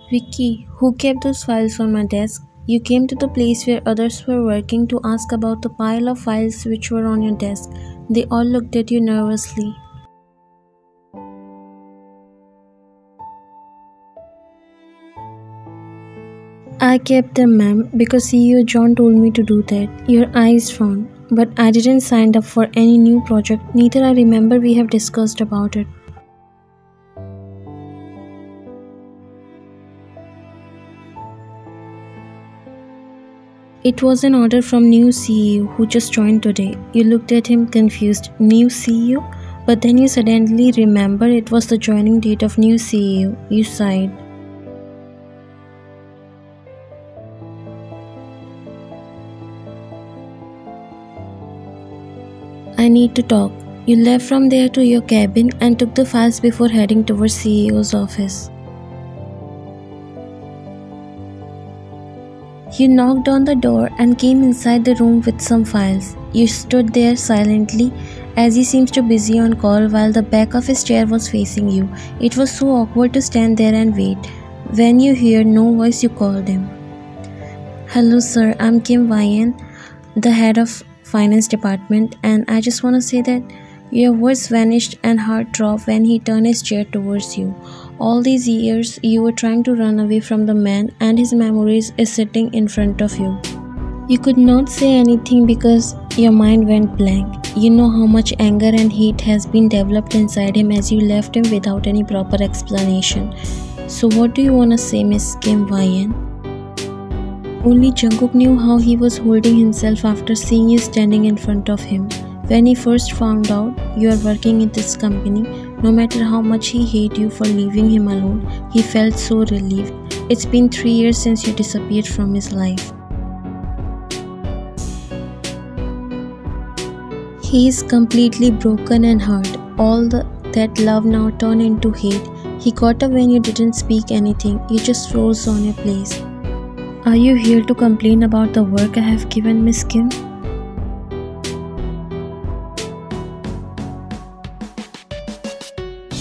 Vicky, who kept those files on my desk? You came to the place where others were working to ask about the pile of files which were on your desk. They all looked at you nervously. I kept them, ma'am, because CEO John told me to do that. Your eyes frowned, but I didn't sign up for any new project. Neither I remember we have discussed about it. It was an order from new CEO who just joined today. You looked at him confused. New CEO? But then you suddenly remember it was the joining date of new CEO. You sighed. I need to talk. You left from there to your cabin and took the files before heading towards CEO's office. You knocked on the door and came inside the room with some files. You stood there silently as he seemed too busy on call while the back of his chair was facing you. It was so awkward to stand there and wait. When you heard no voice, you called him. Hello sir, I'm Kim Wayan, the head of finance department, and I just want to say that your voice vanished and heart dropped when he turned his chair towards you. All these years you were trying to run away from the man and his memories is sitting in front of you. You could not say anything because your mind went blank. You know how much anger and hate has been developed inside him as you left him without any proper explanation. So what do you want to say, Miss Kim Wayan? Only Jungkook knew how he was holding himself after seeing you standing in front of him. When he first found out you are working in this company, no matter how much he hated you for leaving him alone, he felt so relieved. It's been 3 years since you disappeared from his life. He is completely broken and hurt. That love now turned into hate. He got up when you didn't speak anything. You just froze on your place. Are you here to complain about the work I have given, Miss Kim?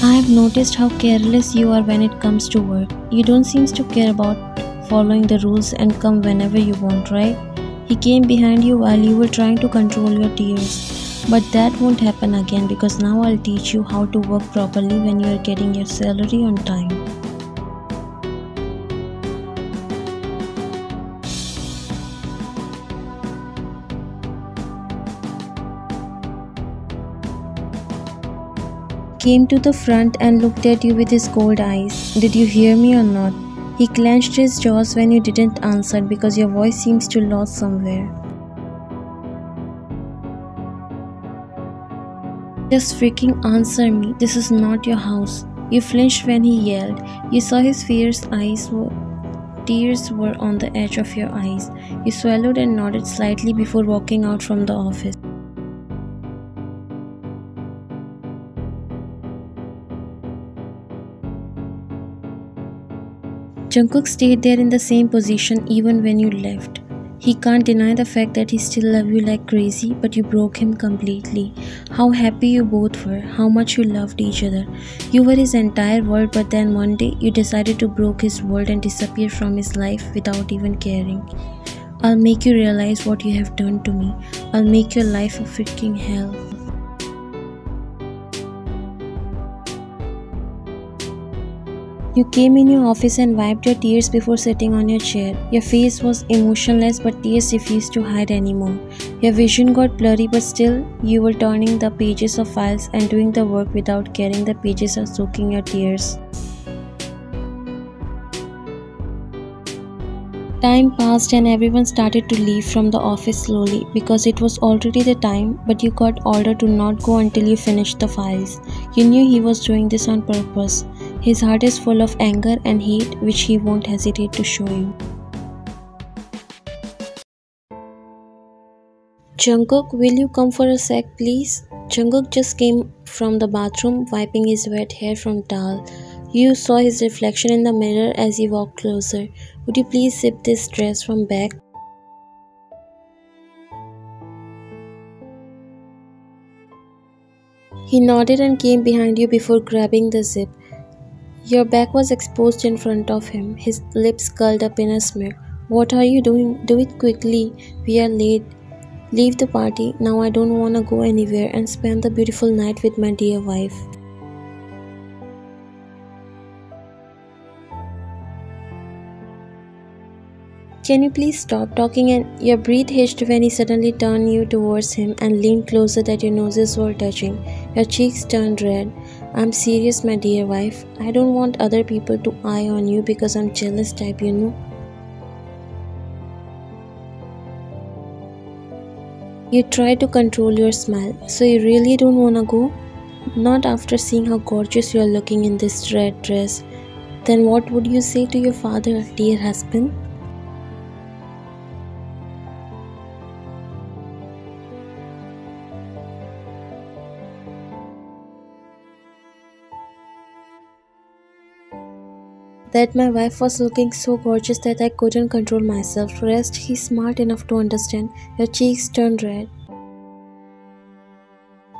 I have noticed how careless you are when it comes to work. You don't seem to care about following the rules and come whenever you want, right? He came behind you while you were trying to control your tears. But that won't happen again because now I'll teach you how to work properly when you are getting your salary on time. Came to the front and looked at you with his cold eyes. Did you hear me or not? He clenched his jaws when you didn't answer because your voice seems to lost somewhere. Just freaking answer me. This is not your house. You flinched when he yelled. You saw his fierce eyes tears were on the edge of your eyes. You swallowed and nodded slightly before walking out from the office. Jungkook stayed there in the same position even when you left. He can't deny the fact that he still loved you like crazy, but you broke him completely. How happy you both were, how much you loved each other. You were his entire world, but then one day you decided to break his world and disappear from his life without even caring. I'll make you realize what you have done to me. I'll make your life a freaking hell. You came in your office and wiped your tears before sitting on your chair. Your face was emotionless but tears refused to hide anymore. Your vision got blurry but still you were turning the pages of files and doing the work without caring the pages are soaking your tears. Time passed and everyone started to leave from the office slowly because it was already the time, but you got ordered to not go until you finished the files. You knew he was doing this on purpose. His heart is full of anger and hate which he won't hesitate to show you. Jungkook, will you come for a sec please? Jungkook just came from the bathroom wiping his wet hair from towel. You saw his reflection in the mirror as he walked closer. Would you please zip this dress from back? He nodded and came behind you before grabbing the zip. Your back was exposed in front of him, his lips curled up in a smirk. What are you doing? Do it quickly. We are late. Leave the party. Now I don't want to go anywhere and spend the beautiful night with my dear wife. Can you please stop talking? And your breath hitched when he suddenly turned you towards him and leaned closer that your noses were touching. Your cheeks turned red. I'm serious, my dear wife. I don't want other people to eye on you because I'm jealous type, you know. You try to control your smile. So you really don't wanna go? Not after seeing how gorgeous you are looking in this red dress. Then what would you say to your father, dear husband? That my wife was looking so gorgeous that I couldn't control myself. Rest, he's smart enough to understand. Your cheeks turned red.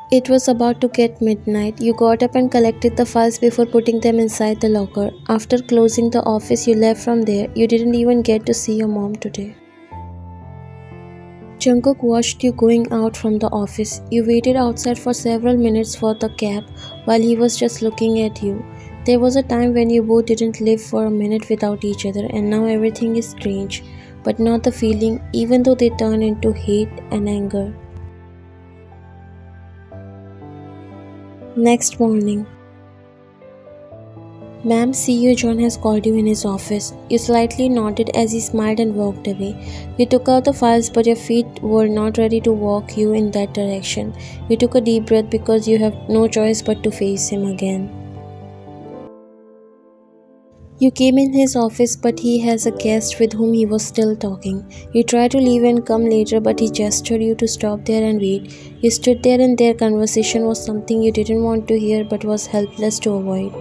It was about to get midnight. You got up and collected the files before putting them inside the locker. After closing the office, you left from there. You didn't even get to see your mom today. Jungkook watched you going out from the office. You waited outside for several minutes for the cab while he was just looking at you. There was a time when you both didn't live for a minute without each other, and now everything is strange, but not the feeling, even though they turn into hate and anger. Next morning. Ma'am, CEO John has called you in his office. You slightly nodded as he smiled and walked away. You took out the files, but your feet were not ready to walk you in that direction. You took a deep breath because you have no choice but to face him again. You came in his office, but he has a guest with whom he was still talking. You tried to leave and come later, but he gestured you to stop there and wait. You stood there and their conversation was something you didn't want to hear but was helpless to avoid.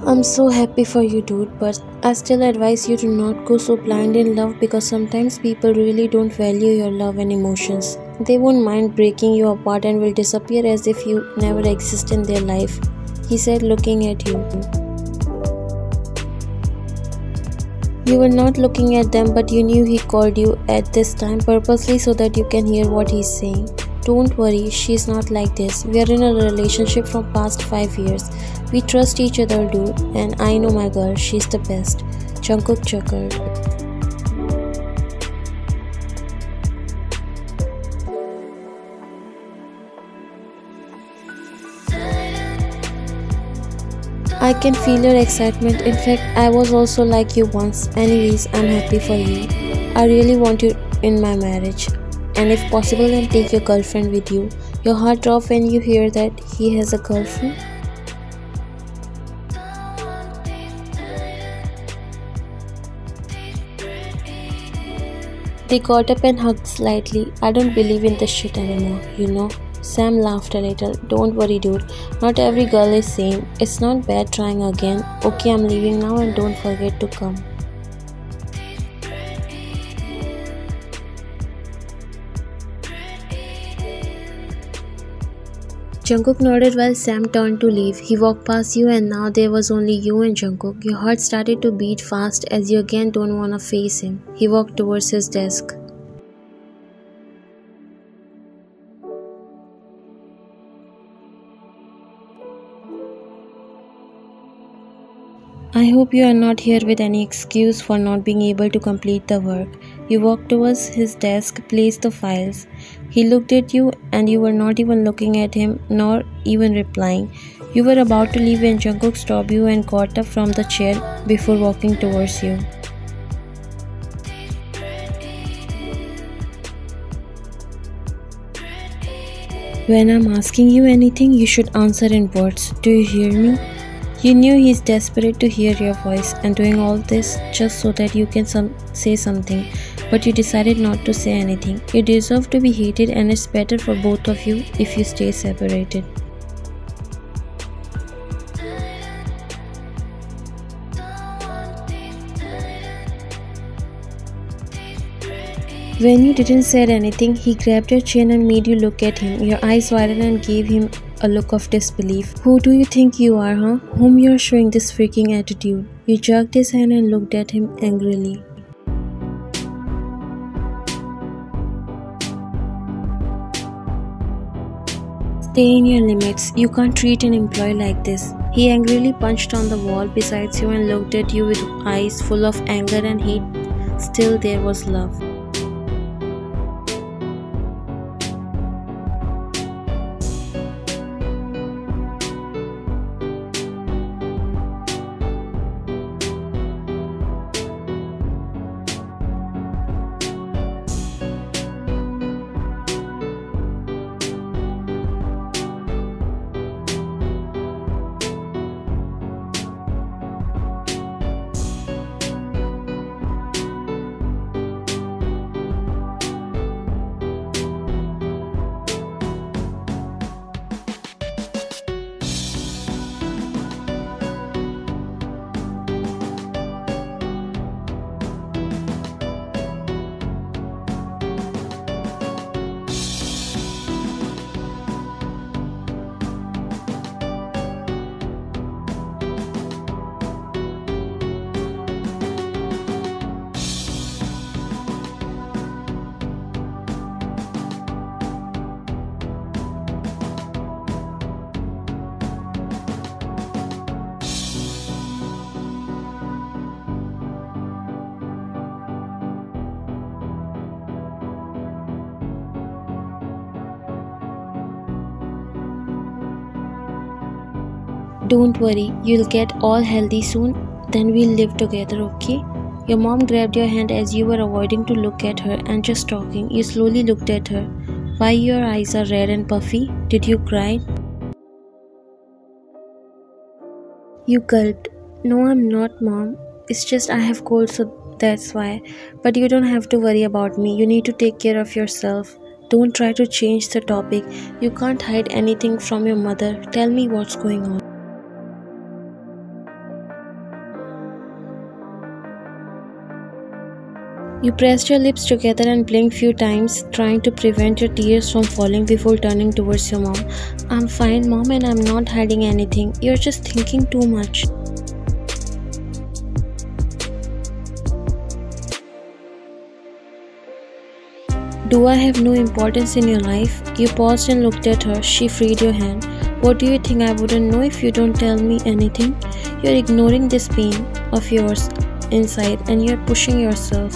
I'm so happy for you, dude, but I still advise you to not go so blind in love because sometimes people really don't value your love and emotions. They won't mind breaking you apart and will disappear as if you never exist in their life, he said, looking at you. You were not looking at them, but you knew he called you at this time purposely so that you can hear what he's saying. Don't worry, she's not like this. We are in a relationship from past 5 years. We trust each other, dude, and I know my girl, she's the best. Jungkook chuckled. I can feel your excitement. In fact, I was also like you once. Anyways, I'm happy for you. I really want you in my marriage. And if possible, then take your girlfriend with you. Your heart drops when you hear that he has a girlfriend. They got up and hugged slightly. I don't believe in this shit anymore, you know. Sam laughed a little. Don't worry, dude. Not every girl is same. It's not bad trying again. Okay, I'm leaving now and don't forget to come. Jungkook nodded while Sam turned to leave. He walked past you and now there was only you and Jungkook. Your heart started to beat fast as you again don't want to face him. He walked towards his desk. I hope you are not here with any excuse for not being able to complete the work. You walked towards his desk, placed the files. He looked at you and you were not even looking at him nor even replying. You were about to leave when Jungkook stopped you and got up from the chair before walking towards you. When I'm asking you anything, you should answer in words. Do you hear me? You knew he's desperate to hear your voice and doing all this just so that you can say something, but you decided not to say anything. You deserve to be hated and it's better for both of you if you stay separated. When you didn't say anything, he grabbed your chin and made you look at him. Your eyes widened and gave him a look of disbelief. Who do you think you are, huh? Whom you're showing this freaking attitude? He jerked his hand and looked at him angrily. Stay in your limits. You can't treat an employee like this. He angrily punched on the wall beside you and looked at you with eyes full of anger and hate. Still, there was love. Don't worry, you'll get all healthy soon, then we'll live together, okay? Your mom grabbed your hand as you were avoiding to look at her and just talking. You slowly looked at her. Why your eyes are red and puffy? Did you cry? You gulped. No, I'm not, Mom. It's just I have cold, so that's why. But you don't have to worry about me. You need to take care of yourself. Don't try to change the topic. You can't hide anything from your mother. Tell me what's going on. You pressed your lips together and blinked few times, trying to prevent your tears from falling before turning towards your mom. I'm fine, Mom, and I'm not hiding anything. You're just thinking too much. Do I have no importance in your life? You paused and looked at her. She freed your hand. What do you think I wouldn't know if you don't tell me anything? You're ignoring this pain of yours inside and you're pushing yourself.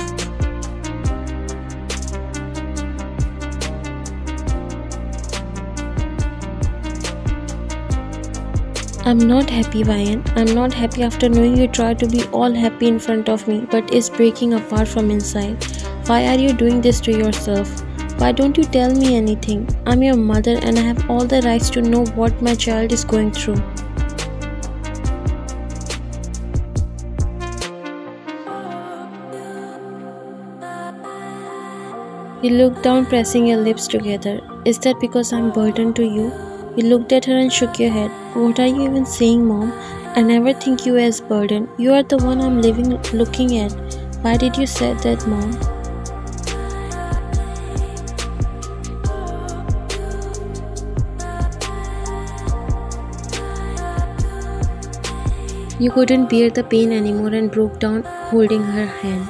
I'm not happy, Ryan. I'm not happy after knowing you try to be all happy in front of me, but is breaking apart from inside. Why are you doing this to yourself? Why don't you tell me anything? I'm your mother and I have all the rights to know what my child is going through. You looked down, pressing your lips together. Is that because I'm burdened to you? You looked at her and shook your head. What are you even saying, Mom? I never think you as burden. You are the one I'm looking at. Why did you say that, Mom? You couldn't bear the pain anymore and broke down, holding her hand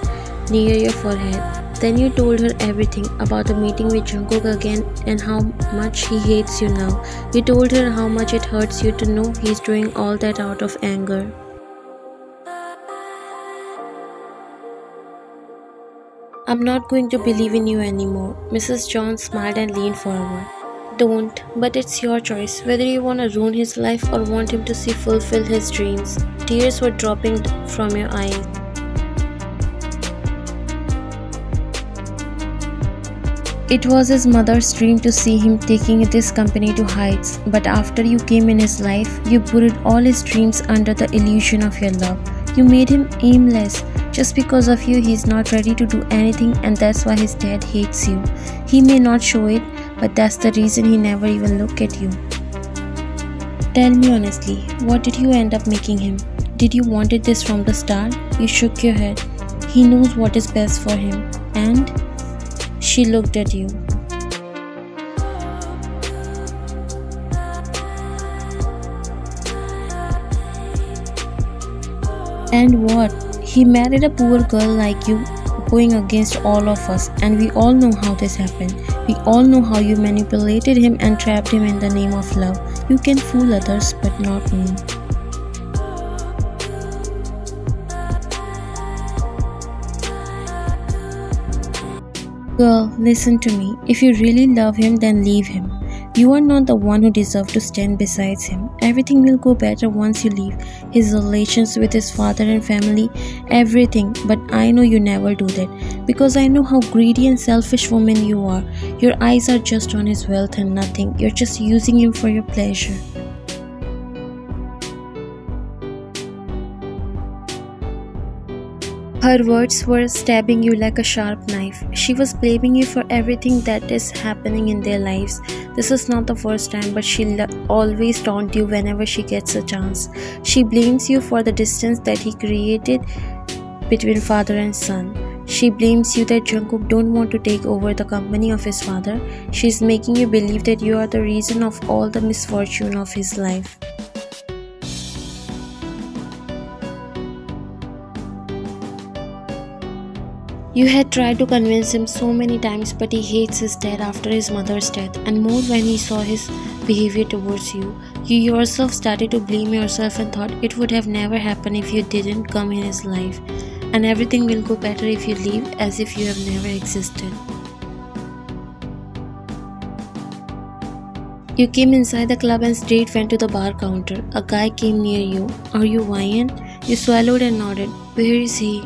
near your forehead. Then you told her everything about the meeting with Jungkook again and how much he hates you now. You told her how much it hurts you to know he's doing all that out of anger. I'm not going to believe in you anymore. Mrs. John smiled and leaned forward. Don't, but it's your choice whether you want to ruin his life or want him to see fulfill his dreams. Tears were dropping from your eyes. It was his mother's dream to see him taking this company to heights, but after you came in his life, you buried all his dreams under the illusion of your love. You made him aimless. Just because of you, he's not ready to do anything, and that's why his dad hates you. He may not show it, but that's the reason he never even looked at you. Tell me honestly, what did you end up making him? Did you wanted this from the start? You shook your head. He knows what is best for him. And she looked at you. And what? He married a poor girl like you, going against all of us, and we all know how this happened. We all know how you manipulated him and trapped him in the name of love. You can fool others, but not me. Girl, listen to me. If you really love him, then leave him. You are not the one who deserves to stand beside him. Everything will go better once you leave. His relations with his father and family, everything. But I know you never do that. Because I know how greedy and selfish woman you are. Your eyes are just on his wealth and nothing. You're just using him for your pleasure. Her words were stabbing you like a sharp knife. She was blaming you for everything that is happening in their lives. This is not the first time, but she always taunts you whenever she gets a chance. She blames you for the distance that he created between father and son. She blames you that Jungkook don't want to take over the company of his father. She's making you believe that you are the reason of all the misfortune of his life. You had tried to convince him so many times, but he hates his dad after his mother's death, and more when he saw his behavior towards you. You yourself started to blame yourself and thought it would have never happened if you didn't come in his life, and everything will go better if you leave, as if you have never existed. You came inside the club and straight went to the bar counter. A guy came near you. Are you Ryan? You swallowed and nodded. Where is he?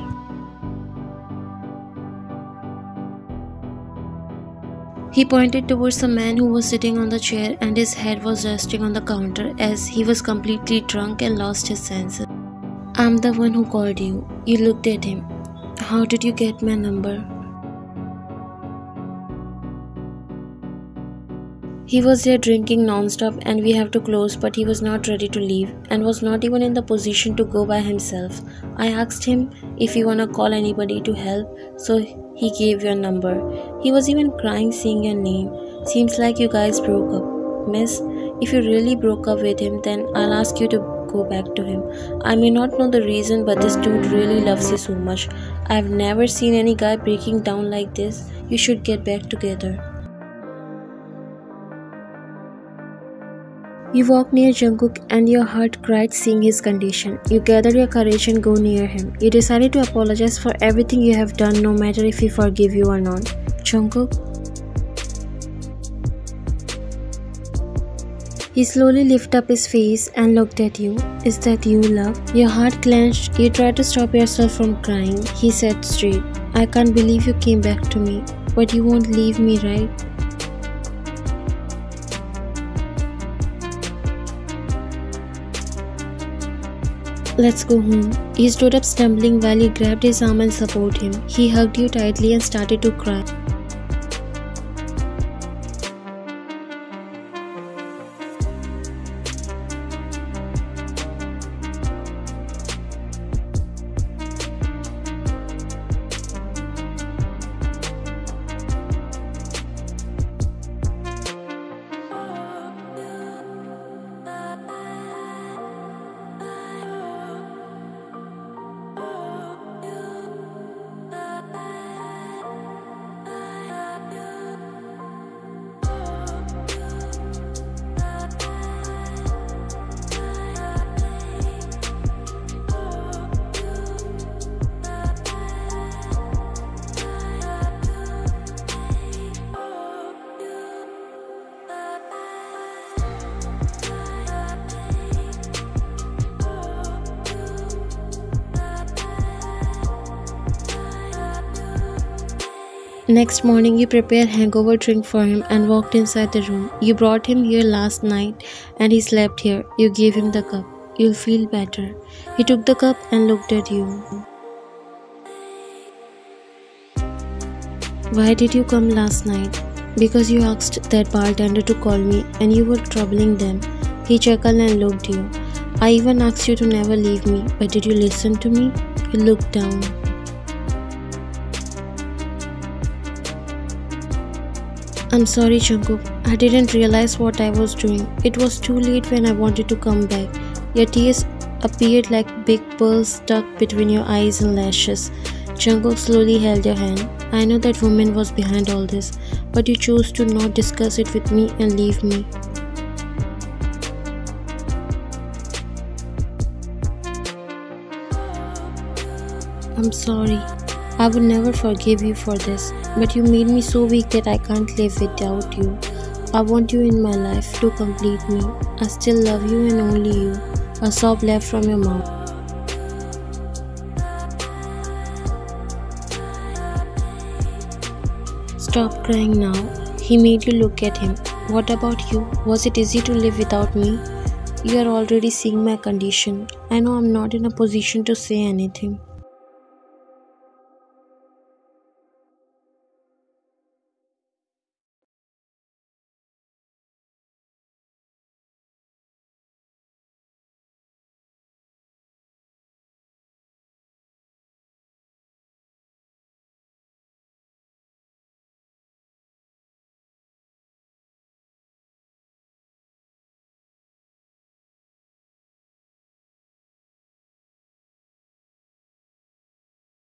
He pointed towards a man who was sitting on the chair and his head was resting on the counter as he was completely drunk and lost his senses. I'm the one who called you. You looked at him. How did you get my number? He was there drinking non-stop and we have to close, but he was not ready to leave and was not even in the position to go by himself. I asked him if he wanna call anybody to help, so he gave your number. He was even crying seeing your name. Seems like you guys broke up. Miss, if you really broke up with him, then I'll ask you to go back to him. I may not know the reason, but this dude really loves you so much. I've never seen any guy breaking down like this. You should get back together. You walked near Jungkook and your heart cried seeing his condition. You gathered your courage and go near him. You decided to apologize for everything you have done, no matter if he forgive you or not. Jungkook? He slowly lifted up his face and looked at you. Is that you, love? Your heart clenched. You tried to stop yourself from crying. He said straight, I can't believe you came back to me. But you won't leave me, right? Let's go home. He stood up stumbling while you grabbed his arm and supported him. He hugged you tightly and started to cry. Next morning, you prepared hangover drink for him and walked inside the room. You brought him here last night and he slept here. You gave him the cup. You'll feel better. He took the cup and looked at you. Why did you come last night? Because you asked that bartender to call me and you were troubling them. He chuckled and looked at you. I even asked you to never leave me, but did you listen to me? You looked down. I'm sorry, Jungkook. I didn't realize what I was doing. It was too late when I wanted to come back. Your tears appeared like big pearls stuck between your eyes and lashes. Jungkook slowly held your hand. I know that woman was behind all this, but you chose to not discuss it with me and leave me. I'm sorry. I would never forgive you for this, but you made me so weak that I can't live without you. I want you in my life to complete me. I still love you and only you. A sob left from your mouth. Stop crying now. He made you look at him. What about you? Was it easy to live without me? You are already seeing my condition. I know I'm not in a position to say anything.